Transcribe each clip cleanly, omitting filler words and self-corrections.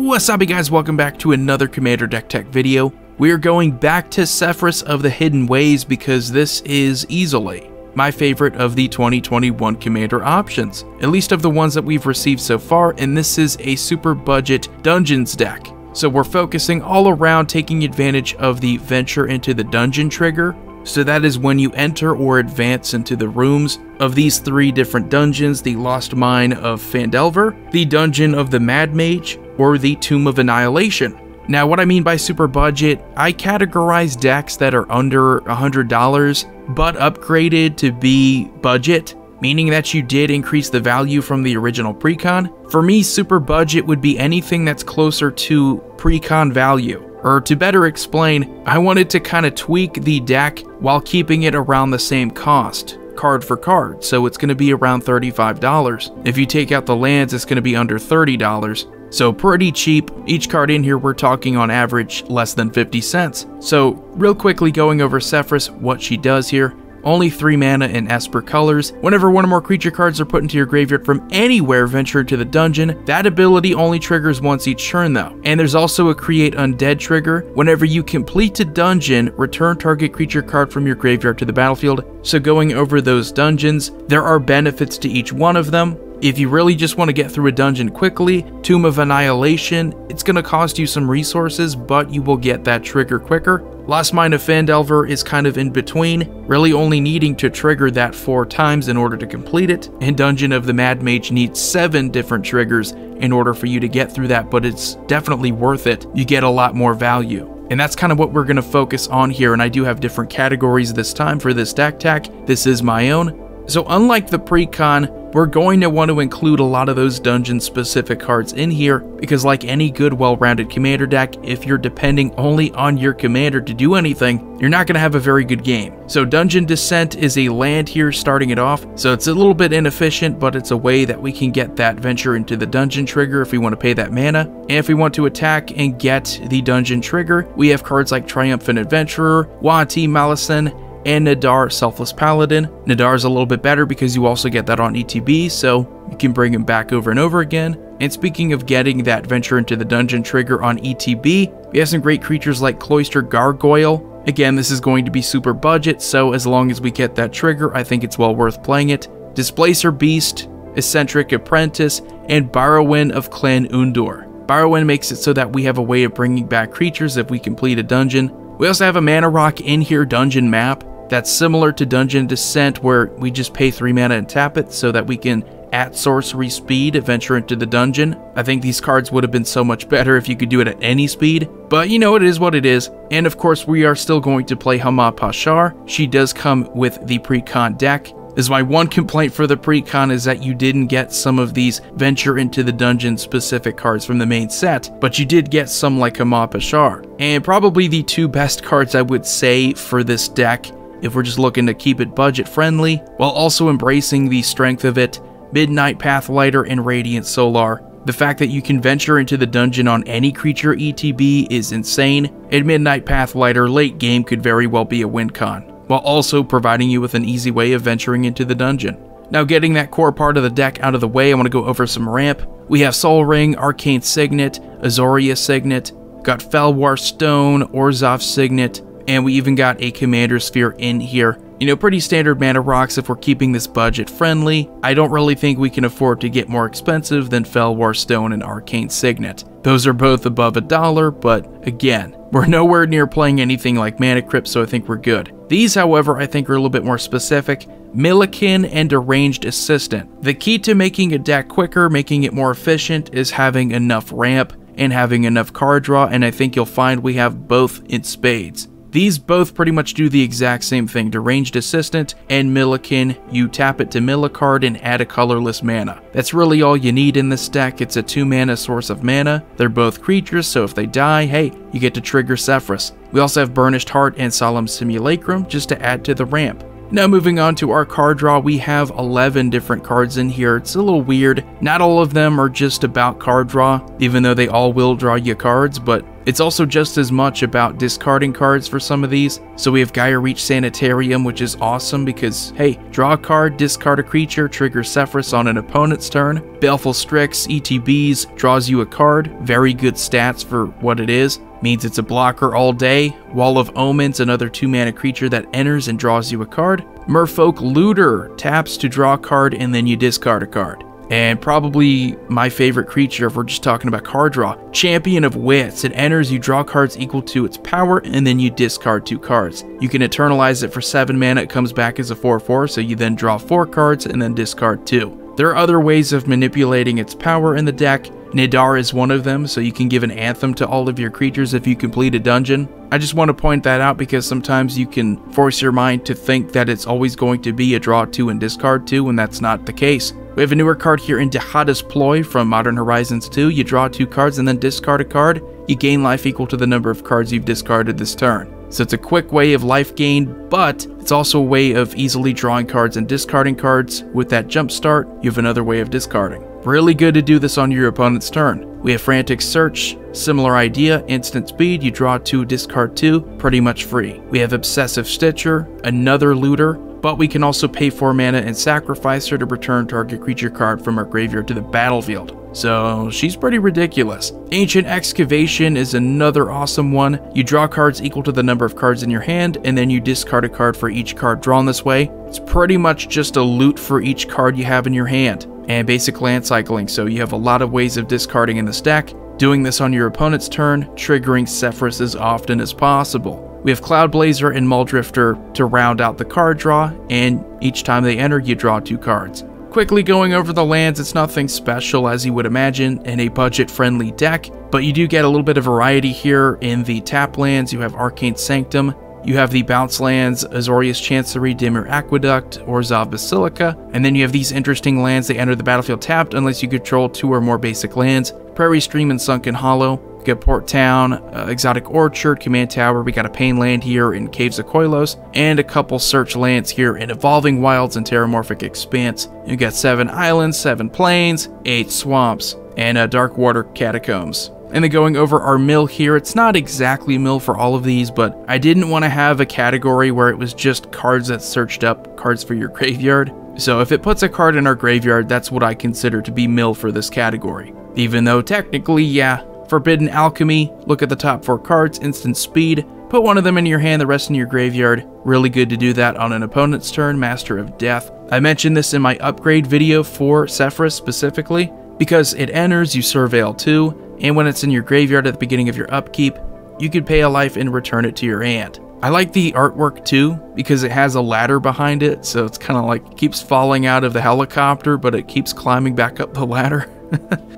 What's up, you guys? Welcome back to another Commander Deck Tech video. We are going back to Sefris of the Hidden Ways because this is easily my favorite of the 2021 Commander options, at least of the ones that we've received so far, and this is a super budget Dungeons deck. So we're focusing all around taking advantage of the Venture into the Dungeon trigger. So that is when you enter or advance into the rooms of these three different dungeons: the Lost Mine of Phandelver, the Dungeon of the Mad Mage, or the Tomb of Annihilation. Now, what I mean by super budget, I categorize decks that are under $100 but upgraded to be budget, meaning that you did increase the value from the original precon. For me, super budget would be anything that's closer to precon value. Or to better explain, I wanted to kind of tweak the deck while keeping it around the same cost, card for card, so it's going to be around $35. If you take out the lands, it's going to be under $30. So pretty cheap. Each card in here, we're talking on average less than 50 cents. So real quickly going over Sefris, what she does here. Only 3 mana in Esper colors. Whenever one or more creature cards are put into your graveyard from anywhere, venture into the dungeon. That ability only triggers once each turn though. And there's also a Create Undead trigger. Whenever you complete a dungeon, return target creature card from your graveyard to the battlefield. So going over those dungeons, there are benefits to each one of them. If you really just want to get through a dungeon quickly, Tomb of Annihilation, it's going to cost you some resources, but you will get that trigger quicker. Lost Mine of Phandelver is kind of in between, really only needing to trigger that 4 times in order to complete it, and Dungeon of the Mad Mage needs 7 different triggers in order for you to get through that, but it's definitely worth it. You get a lot more value. And that's kind of what we're going to focus on here, and I do have different categories this time for this deck tech. This is my own. So unlike the precon, we're going to want to include a lot of those dungeon-specific cards in here, because like any good, well-rounded commander deck, if you're depending only on your commander to do anything, you're not going to have a very good game. So Dungeon Descent is a land here starting it off, so it's a little bit inefficient, but it's a way that we can get that Venture into the Dungeon trigger if we want to pay that mana. And if we want to attack and get the Dungeon trigger, we have cards like Triumphant Adventurer, Wati Malison, and Nadar, Selfless Paladin. Nadar is a little bit better because you also get that on ETB, so you can bring him back over and over again. And speaking of getting that Venture into the Dungeon trigger on ETB, we have some great creatures like Cloister Gargoyle. Again, this is going to be super budget, so as long as we get that trigger, I think it's well worth playing it. Displacer Beast, Eccentric Apprentice, and Barrowin of Clan Undur. Barrowin makes it so that we have a way of bringing back creatures if we complete a dungeon. We also have a mana rock in here dungeon map. That's similar to Dungeon Descent, where we just pay 3 mana and tap it so that we can, at sorcery speed, venture into the dungeon. I think these cards would have been so much better if you could do it at any speed, but you know, it is what it is. And of course, we are still going to play Hama Pashar. She does come with the precon deck. This is my one complaint for the precon, is that you didn't get some of these Venture into the Dungeon specific cards from the main set, but you did get some like Hama Pashar. And probably the 2 best cards I would say for this deck, if we're just looking to keep it budget friendly, while also embracing the strength of it: Midnight Pathlighter and Radiant Solar. The fact that you can venture into the dungeon on any creature ETB is insane, and Midnight Pathlighter late game could very well be a win con, while also providing you with an easy way of venturing into the dungeon. Now, getting that core part of the deck out of the way, I want to go over some ramp. We have Sol Ring, Arcane Signet, Azoria Signet, got Felwar Stone, Orzhov Signet, and we even got a Commander Sphere in here. You know, pretty standard mana rocks if we're keeping this budget friendly. I don't really think we can afford to get more expensive than Felwar Stone and Arcane Signet. Those are both above $1, but again, we're nowhere near playing anything like Mana Crypt, so I think we're good. These, however, I think are a little bit more specific. Millikin and Deranged Assistant. The key to making a deck quicker, making it more efficient, is having enough ramp and having enough card draw, and I think you'll find we have both in spades. These both pretty much do the exact same thing. Deranged Assistant and Millikin, you tap it to mill a card and add a colorless mana. That's really all you need in this deck. It's a 2 mana source of mana. They're both creatures, so if they die, hey, you get to trigger Sefris. We also have Burnished Heart and Solemn Simulacrum just to add to the ramp. Now moving on to our card draw, we have 11 different cards in here. It's a little weird. Not all of them are just about card draw, even though they all will draw you cards, but It's also just as much about discarding cards for some of these. So we have Gaia Reach Sanitarium, which is awesome because, hey, draw a card, discard a creature, trigger Sefris on an opponent's turn. Baleful Strix, ETBs, draws you a card. Very good stats for what it is. Means it's a blocker all day. Wall of Omens, another 2-mana creature that enters and draws you a card. Merfolk Looter, taps to draw a card and then you discard a card. And probably my favorite creature if we're just talking about card draw, Champion of Wits. It enters, you draw cards equal to its power, and then you discard 2 cards. You can eternalize it for 7 mana, it comes back as a 4/4, so you then draw 4 cards and then discard 2. There are other ways of manipulating its power in the deck. Nidar is one of them, so you can give an anthem to all of your creatures if you complete a dungeon. I just want to point that out because sometimes you can force your mind to think that it's always going to be a draw 2 and discard 2, and that's not the case. We have a newer card here in Dihada's Ploy from Modern Horizons 2. You draw 2 cards and then discard a card. You gain life equal to the number of cards you've discarded this turn. So it's a quick way of life gain, but it's also a way of easily drawing cards and discarding cards. With that jump start, you have another way of discarding. Really good to do this on your opponent's turn. We have Frantic Search, similar idea, instant speed, you draw 2, discard 2, pretty much free. We have Obsessive Stitcher, another looter, but we can also pay 4 mana and sacrifice her to return target creature card from our graveyard to the battlefield. So she's pretty ridiculous. Ancient Excavation is another awesome one. You draw cards equal to the number of cards in your hand, and then you discard a card for each card drawn this way. It's pretty much just a loot for each card you have in your hand, and basic land cycling, so you have a lot of ways of discarding in this deck. Doing this on your opponent's turn, triggering Sefris as often as possible. We have Cloudblazer and Muldrifter to round out the card draw, and each time they enter, you draw 2 cards. Quickly going over the lands, it's nothing special as you would imagine in a budget-friendly deck, but you do get a little bit of variety here. In the tap lands, you have Arcane Sanctum, you have the bounce lands, Azorius Chancery, Dimir Aqueduct, Orzhov Basilica, and then you have these interesting lands that enter the battlefield tapped unless you control 2 or more basic lands, Prairie Stream and Sunken Hollow. We got Port Town, Exotic Orchard, Command Tower, we got a Pain land here in Caves of Koilos, and a couple search lands here in Evolving Wilds and Terramorphic Expanse. You got 7 islands, 7 plains, 8 swamps, and Dark Water Catacombs. And then going over our mill here, it's not exactly mill for all of these, but I didn't want to have a category where it was just cards that searched up cards for your graveyard. So if it puts a card in our graveyard, that's what I consider to be mill for this category. Even though technically, yeah, Forbidden Alchemy, look at the top 4 cards, instant speed, put one of them in your hand, the rest in your graveyard. Really good to do that on an opponent's turn, Master of Death. I mentioned this in my upgrade video for Sefris specifically, because it enters, you surveil 2, and when it's in your graveyard at the beginning of your upkeep, you can pay a life and return it to your hand. I like the artwork too, because it has a ladder behind it, so it's kind of like keeps falling out of the helicopter, but it keeps climbing back up the ladder.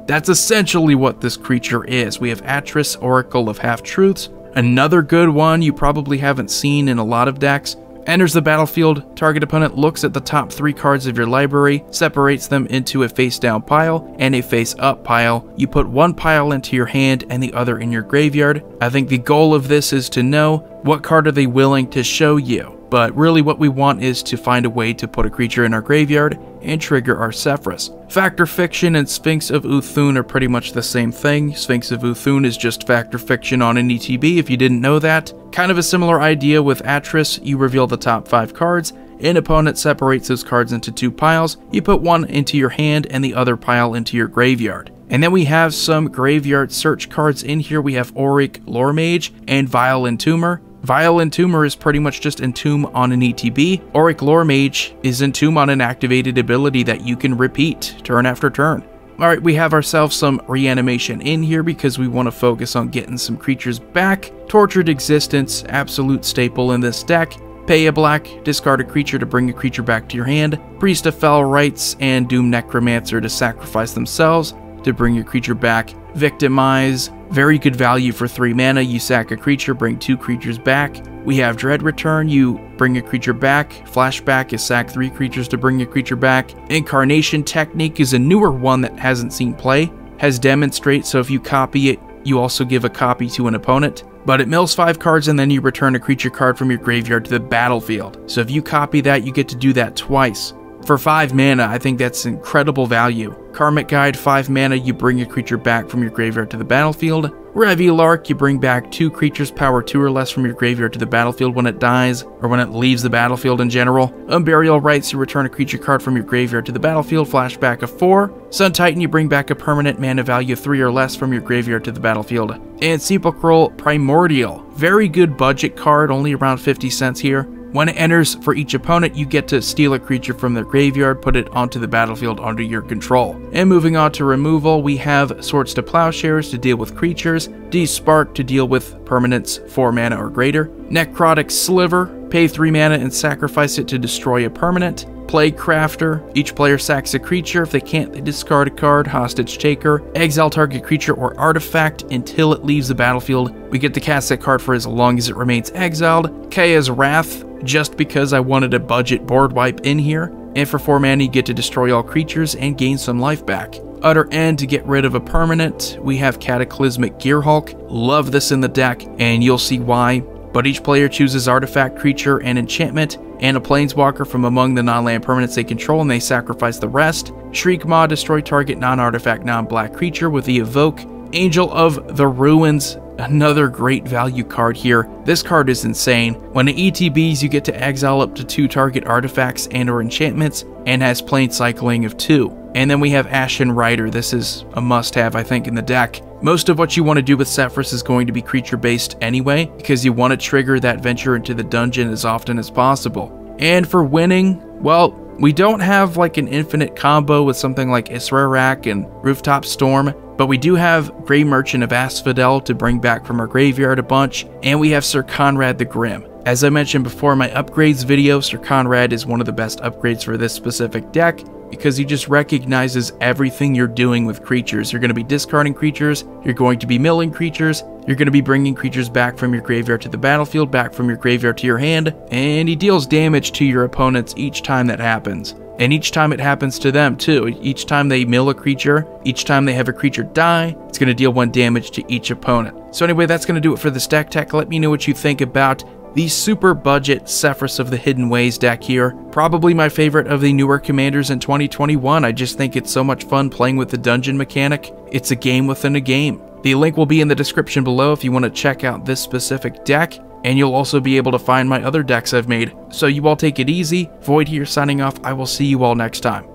That's essentially what this creature is. We have Atris, Oracle of Half-Truths, another good one you probably haven't seen in a lot of decks. Enters the battlefield, target opponent looks at the top 3 cards of your library, separates them into a face-down pile and a face-up pile. You put one pile into your hand and the other in your graveyard. I think the goal of this is to know what card are they willing to show you. But really what we want is to find a way to put a creature in our graveyard and trigger our Sefris. Factor Fiction and Sphinx of Uthun are pretty much the same thing. Sphinx of Uthun is just Factor Fiction on an ETB if you didn't know that. Kind of a similar idea with Atris. You reveal the top 5 cards, an opponent separates those cards into 2 piles. You put one into your hand and the other pile into your graveyard. And then we have some graveyard search cards in here. We have Auric Lore Mage and Vile Entomber. Vile Entomber is pretty much just Entomb on an ETB. Auric Lore Mage is Entomb on an activated ability that you can repeat turn after turn. Alright, we have ourselves some Reanimation in here because we want to focus on getting some creatures back. Tortured Existence, absolute staple in this deck. Pay a black, discard a creature to bring a creature back to your hand. Priest of Fell Rites and Doom Necromancer to sacrifice themselves to bring your creature back. Victimize, very good value for 3 mana. You sack a creature, bring 2 creatures back. We have Dread Return, you bring a creature back. Flashback is sack 3 creatures to bring a creature back. Incarnation Technique is a newer one that hasn't seen play. Has Demonstrate, so if you copy it, you also give a copy to an opponent. But it mills 5 cards and then you return a creature card from your graveyard to the battlefield. So if you copy that, you get to do that twice. For 5 mana, I think that's incredible value. Karmic Guide, 5 mana, you bring a creature back from your graveyard to the battlefield. Revelark, you bring back 2 creatures power 2 or less from your graveyard to the battlefield when it dies, or when it leaves the battlefield in general. Unburial Rites, you return a creature card from your graveyard to the battlefield, flashback of 4. Sun Titan, you bring back a permanent mana value 3 or less from your graveyard to the battlefield. And Sepulchral Primordial, very good budget card, only around 50 cents here. When it enters, for each opponent, you get to steal a creature from their graveyard, put it onto the battlefield under your control. And moving on to removal, we have Swords to Plowshares to deal with creatures, Despark to deal with permanents 4 mana or greater, Necrotic Sliver, pay 3 mana and sacrifice it to destroy a permanent, Plague Crafter, each player sacks a creature, if they can't they discard a card, Hostage Taker, exile target creature or artifact until it leaves the battlefield. We get to cast that card for as long as it remains exiled. Kaya's Wrath, just because I wanted a budget board wipe in here, and for 4 mana you get to destroy all creatures and gain some life back. Utter End to get rid of a permanent. We have Cataclysmic Gearhulk, love this in the deck and you'll see why. But each player chooses artifact, creature, and enchantment, and a planeswalker from among the non-land permanents they control, and they sacrifice the rest. Shriekmaw, destroy target non-artifact, non-black creature with the Evoke. Angel of the Ruins, another great value card here. This card is insane. When it ETBs, you get to exile up to 2 target artifacts and or enchantments, and has plane cycling of 2. And then we have Ashen Rider. This is a must-have, I think, in the deck. Most of what you want to do with Sefris is going to be creature-based anyway, because you want to trigger that venture into the dungeon as often as possible. And for winning, well, we don't have like an infinite combo with something like Israrak and Rooftop Storm, but we do have Grey Merchant of Asphodel to bring back from our graveyard a bunch, and we have Sir Conrad the Grim. As I mentioned before in my upgrades video, Sir Conrad is one of the best upgrades for this specific deck, because he just recognizes everything you're doing with creatures. You're going to be discarding creatures, you're going to be milling creatures, you're going to be bringing creatures back from your graveyard to the battlefield, back from your graveyard to your hand, and he deals damage to your opponents each time that happens. And each time it happens to them too. Each time they mill a creature, each time they have a creature die, it's going to deal 1 damage to each opponent. So anyway, that's going to do it for this deck tech. Let me know what you think about the super budget Sefris of the Hidden Ways deck here. Probably my favorite of the newer commanders in 2021. I just think it's so much fun playing with the dungeon mechanic. It's a game within a game. The link will be in the description below if you want to check out this specific deck, and you'll also be able to find my other decks I've made. So you all take it easy. Void here signing off. I will see you all next time.